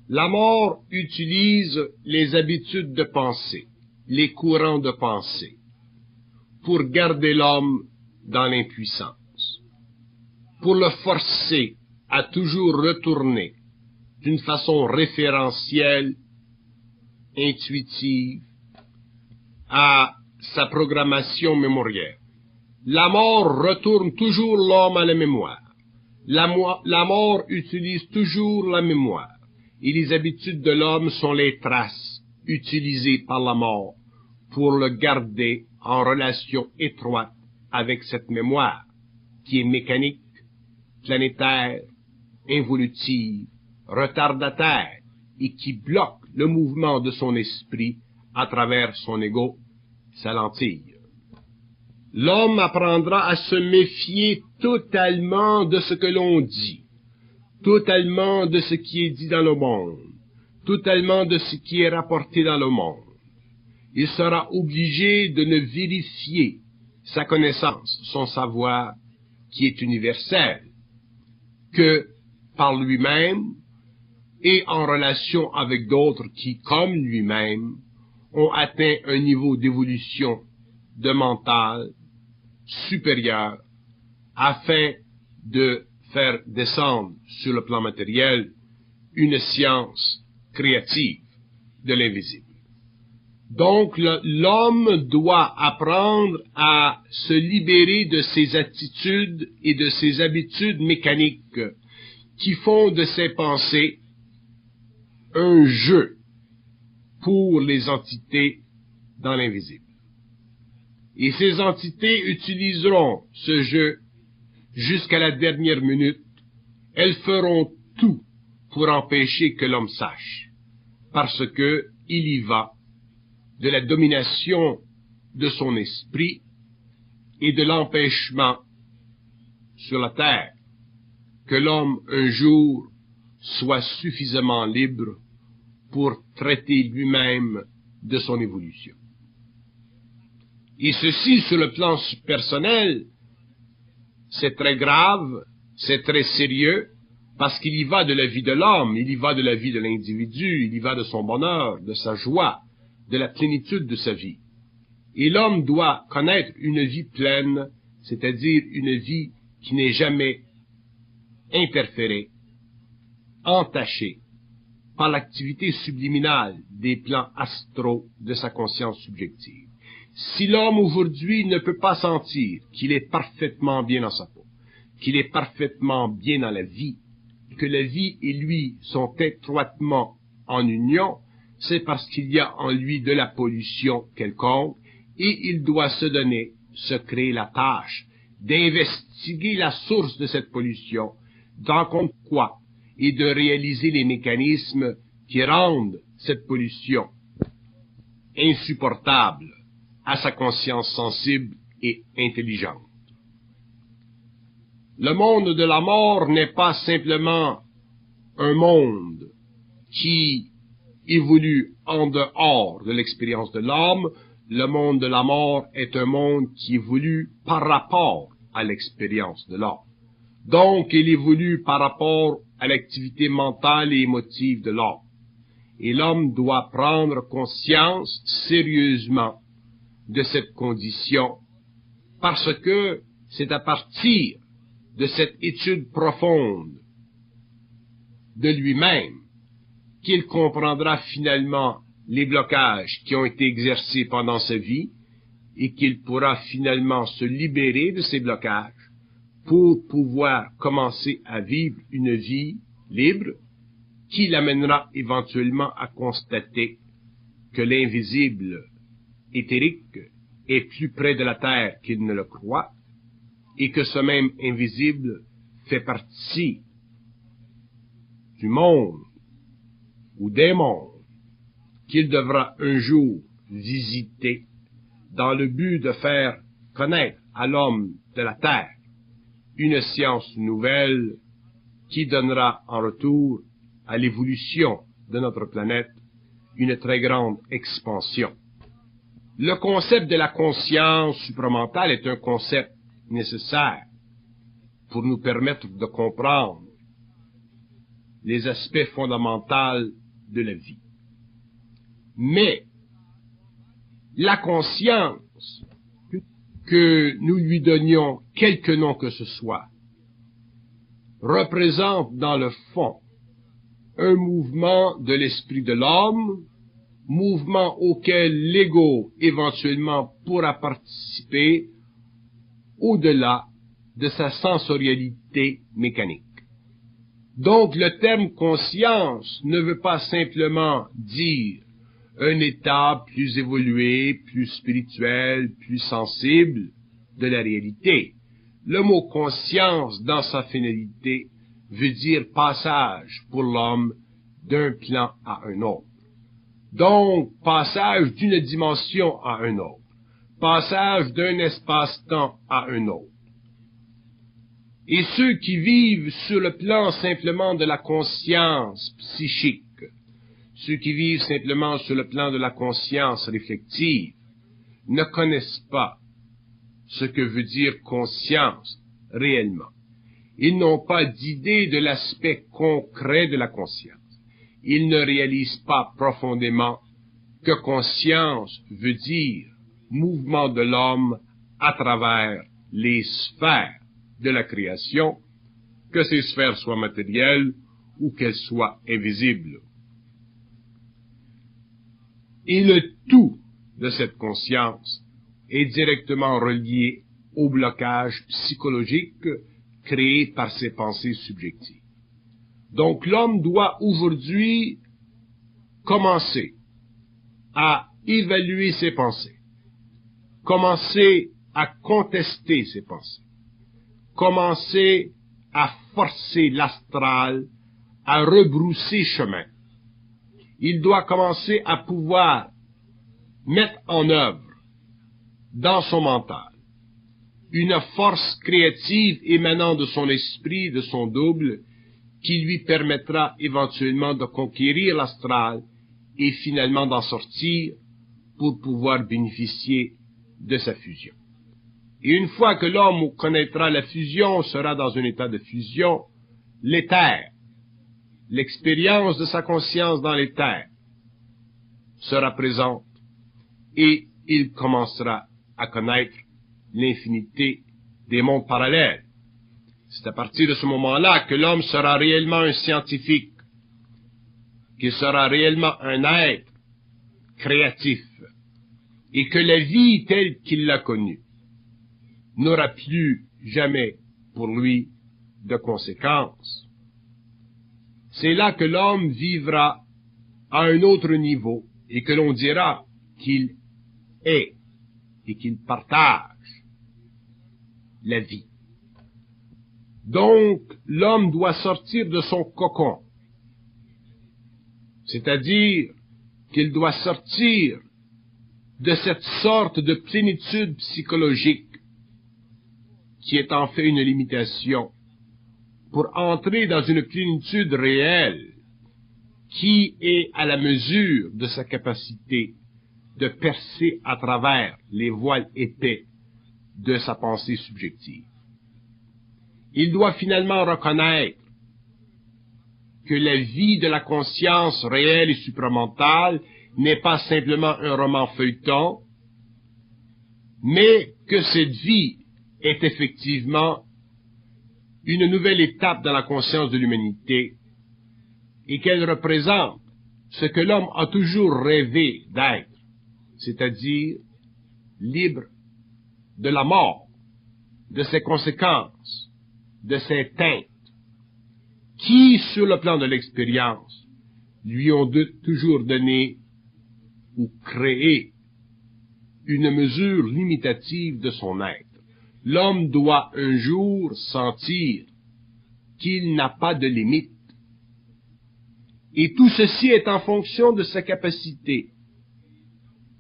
La mort utilise les habitudes de pensée, les courants de pensée, pour garder l'homme dans l'impuissance, pour le forcer à toujours retourner d'une façon référentielle, intuitive, à sa programmation mémorielle. La mort retourne toujours l'homme à la mémoire. La mort utilise toujours la mémoire. Et les habitudes de l'homme sont les traces utilisées par la mort pour le garder en relation étroite avec cette mémoire qui est mécanique, planétaire, involutive, retardataire et qui bloque le mouvement de son esprit à travers son ego, sa lentille. L'homme apprendra à se méfier totalement de ce que l'on dit, totalement de ce qui est dit dans le monde, totalement de ce qui est rapporté dans le monde. Il sera obligé de ne vérifier sa connaissance, son savoir, qui est universel, que par lui-même et en relation avec d'autres qui, comme lui-même, ont atteint un niveau d'évolution de mental supérieur afin de faire descendre sur le plan matériel une science créative de l'invisible. Donc, l'homme doit apprendre à se libérer de ses attitudes et de ses habitudes mécaniques qui font de ses pensées un jeu pour les entités dans l'invisible. Et ces entités utiliseront ce jeu jusqu'à la dernière minute. Elles feront tout pour empêcher que l'homme sache, parce que il y va de la domination de son esprit et de l'empêchement sur la terre que l'homme un jour soit suffisamment libre pour traiter lui-même de son évolution. Et ceci, sur le plan personnel, c'est très grave, c'est très sérieux, parce qu'il y va de la vie de l'homme, il y va de la vie de l'individu, il y va de son bonheur, de sa joie, de la plénitude de sa vie. Et l'homme doit connaître une vie pleine, c'est-à-dire une vie qui n'est jamais interférée, entachée par l'activité subliminale des plans astraux de sa conscience subjective. Si l'homme aujourd'hui ne peut pas sentir qu'il est parfaitement bien dans sa peau, qu'il est parfaitement bien dans la vie, que la vie et lui sont étroitement en union, c'est parce qu'il y a en lui de la pollution quelconque, et il doit se donner, se créer la tâche d'investiguer la source de cette pollution, d'en compte quoi, et de réaliser les mécanismes qui rendent cette pollution insupportable à sa conscience sensible et intelligente. Le monde de la mort n'est pas simplement un monde qui évolue en dehors de l'expérience de l'homme. Le monde de la mort est un monde qui évolue par rapport à l'expérience de l'homme. Donc, il évolue par rapport à l'activité mentale et émotive de l'homme. Et l'homme doit prendre conscience sérieusement de cette condition, parce que c'est à partir de cette étude profonde de lui-même qu'il comprendra finalement les blocages qui ont été exercés pendant sa vie et qu'il pourra finalement se libérer de ces blocages pour pouvoir commencer à vivre une vie libre qui l'amènera éventuellement à constater que l'invisible éthérique est plus près de la terre qu'il ne le croit et que ce même invisible fait partie du monde ou des mondes qu'il devra un jour visiter dans le but de faire connaître à l'homme de la terre une science nouvelle qui donnera en retour à l'évolution de notre planète une très grande expansion. Le concept de la conscience supramentale est un concept nécessaire pour nous permettre de comprendre les aspects fondamentaux de la vie. Mais la conscience, que nous lui donnions quelque nom que ce soit, représente dans le fond un mouvement de l'esprit de l'homme, mouvement auquel l'ego éventuellement pourra participer au-delà de sa sensorialité mécanique. Donc le terme conscience ne veut pas simplement dire un état plus évolué, plus spirituel, plus sensible de la réalité. Le mot conscience dans sa finalité veut dire passage pour l'homme d'un plan à un autre. Donc, passage d'une dimension à un autre, passage d'un espace-temps à un autre. Et ceux qui vivent sur le plan simplement de la conscience psychique, ceux qui vivent simplement sur le plan de la conscience réflexive, ne connaissent pas ce que veut dire conscience réellement. Ils n'ont pas d'idée de l'aspect concret de la conscience. Ils ne réalisent pas profondément que conscience veut dire mouvement de l'homme à travers les sphères de la création, que ces sphères soient matérielles ou qu'elles soient invisibles. Et le tout de cette conscience est directement relié au blocage psychologique créé par ses pensées subjectives. Donc l'homme doit aujourd'hui commencer à évaluer ses pensées, commencer à contester ses pensées, commencer à forcer l'astral à rebrousser chemin. Il doit commencer à pouvoir mettre en œuvre dans son mental une force créative émanant de son esprit, de son double, qui lui permettra éventuellement de conquérir l'astral et finalement d'en sortir pour pouvoir bénéficier de sa fusion. Et une fois que l'homme connaîtra la fusion, sera dans un état de fusion, l'éther, l'expérience de sa conscience dans l'éther, sera présente et il commencera à connaître l'infinité des mondes parallèles. C'est à partir de ce moment-là que l'homme sera réellement un scientifique, qu'il sera réellement un être créatif, et que la vie telle qu'il l'a connue n'aura plus jamais pour lui de conséquences. C'est là que l'homme vivra à un autre niveau et que l'on dira qu'il est et qu'il partage la vie. Donc, l'homme doit sortir de son cocon, c'est-à-dire qu'il doit sortir de cette sorte de plénitude psychologique qui est en fait une limitation, pour entrer dans une plénitude réelle qui est à la mesure de sa capacité de percer à travers les voiles épais de sa pensée subjective. Il doit finalement reconnaître que la vie de la conscience réelle et supramentale n'est pas simplement un roman feuilleton, mais que cette vie est effectivement une nouvelle étape dans la conscience de l'humanité et qu'elle représente ce que l'homme a toujours rêvé d'être, c'est-à-dire libre de la mort, de ses conséquences, de ses teintes, qui, sur le plan de l'expérience, lui ont toujours donné ou créé une mesure limitative de son être. L'homme doit un jour sentir qu'il n'a pas de limite. Et tout ceci est en fonction de sa capacité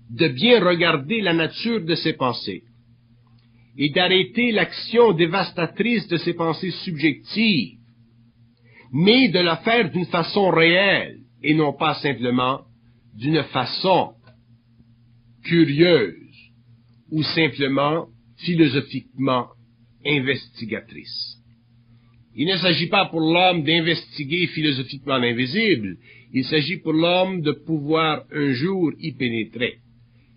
de bien regarder la nature de ses pensées et d'arrêter l'action dévastatrice de ses pensées subjectives, mais de le faire d'une façon réelle et non pas simplement d'une façon curieuse ou simplement philosophiquement investigatrice. Il ne s'agit pas pour l'homme d'investiguer philosophiquement l'invisible, il s'agit pour l'homme de pouvoir un jour y pénétrer.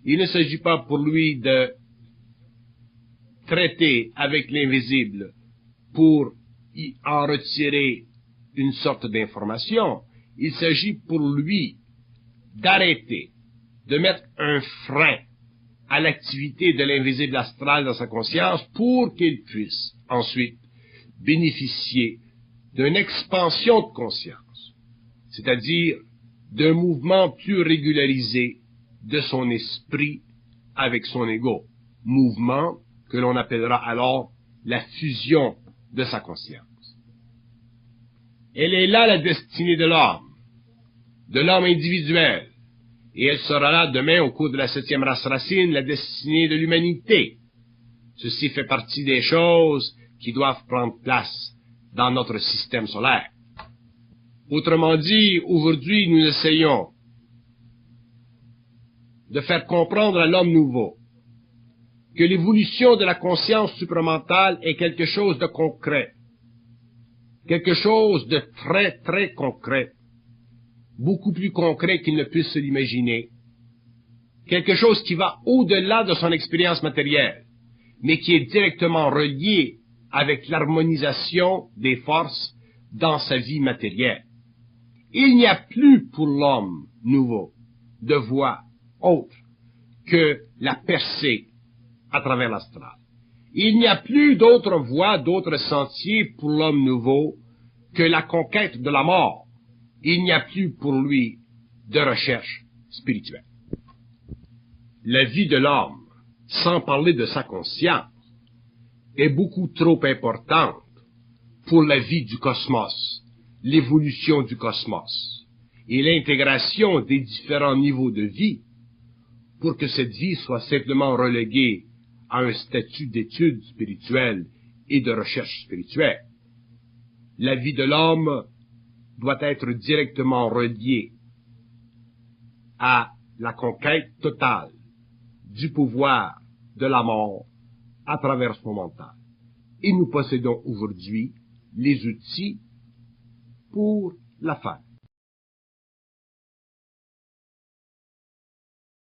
Il ne s'agit pas pour lui de traiter avec l'invisible pour y en retirer une sorte d'information. Il s'agit pour lui d'arrêter, de mettre un frein à l'activité de l'invisible astral dans sa conscience pour qu'il puisse ensuite bénéficier d'une expansion de conscience, c'est-à-dire d'un mouvement plus régularisé de son esprit avec son ego, mouvement que l'on appellera alors la fusion de sa conscience. Elle est là la destinée de l'homme individuel, et elle sera là demain au cours de la 7e race racine, la destinée de l'humanité. Ceci fait partie des choses qui doivent prendre place dans notre système solaire. Autrement dit, aujourd'hui, nous essayons de faire comprendre à l'homme nouveau que l'évolution de la conscience supramentale est quelque chose de concret, quelque chose de très, très concret, beaucoup plus concret qu'il ne puisse se l'imaginer, quelque chose qui va au-delà de son expérience matérielle, mais qui est directement relié avec l'harmonisation des forces dans sa vie matérielle. Il n'y a plus pour l'homme nouveau de voie autre que la percée à travers l'astral. Il n'y a plus d'autre voie, d'autres sentiers pour l'homme nouveau que la conquête de la mort. Il n'y a plus pour lui de recherche spirituelle. La vie de l'homme, sans parler de sa conscience, est beaucoup trop importante pour la vie du cosmos, l'évolution du cosmos et l'intégration des différents niveaux de vie pour que cette vie soit simplement reléguée à un statut d'étude spirituelle et de recherche spirituelle. La vie de l'homme doit être directement reliée à la conquête totale du pouvoir de la mort à travers son mental. Et nous possédons aujourd'hui les outils pour la faire.